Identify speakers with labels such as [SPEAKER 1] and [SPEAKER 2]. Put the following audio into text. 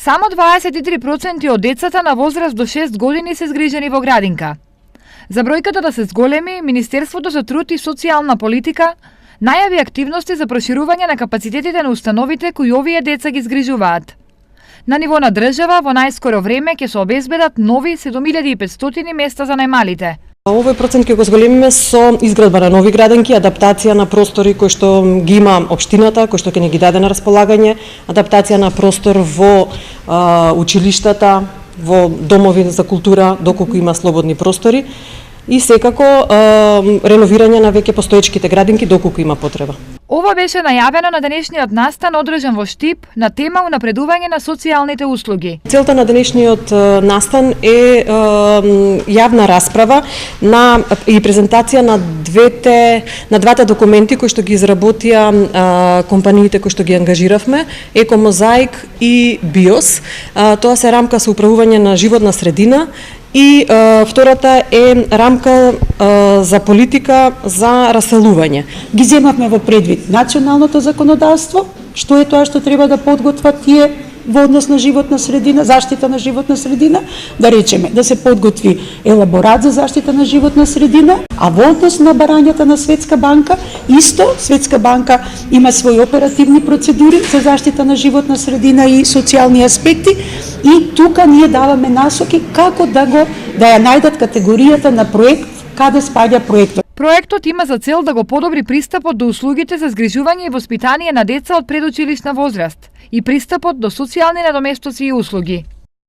[SPEAKER 1] Само 23% од децата на возраст до 6 години се згрижени во градинка. За бројката да се зголеми, Министерството за труд и социјална политика најави активности за проширување на капацитетите на установите кои овие деца ги згрижуваат. На ниво на држава, во најскоро време ќе се обезбедат нови 7500 места за најмалите.
[SPEAKER 2] Овој процент ќе го зголемиме со изградба на нови градинки, адаптација на простори кои што ги има општината, кои што ќе ни ги даде на располагање, адаптација на простор во училиштата, во домови за култура, доколку има слободни простори, и секако реновирање на веќе постоечките градинки доколку има потреба.
[SPEAKER 1] Ова беше најавено на денешниот настан одржан во Штип на тема унапредување на социјалните услуги.
[SPEAKER 2] Целта на денешниот настан е јавна расправа и презентација на двата документи кои што ги изработија компаниите кои што ги ангажиравме, Екомозаик и Биос. Тоа се рамка со управување на животна средина и втората е рамка за политика за раселување.
[SPEAKER 3] Ги земавме во предвид националното законодавство, што е тоа што треба да подготват тие во однос на животна средина, заштита на животна средина, да речеме, да се подготви елаборат за заштита на животна средина, а во однос на барањата на Светска банка, исто Светска банка има своји оперативни процедури за заштита на животна средина и социјални аспекти, и тука ние даваме насоки како да ја најдат категоријата на проект, каде спаѓа проектот.
[SPEAKER 1] Проектот има за цел да го подобри пристапот до услугите за згрижување и воспитание на деца од предучилишна возраст и пристапот до социјални надоместоци и услуги.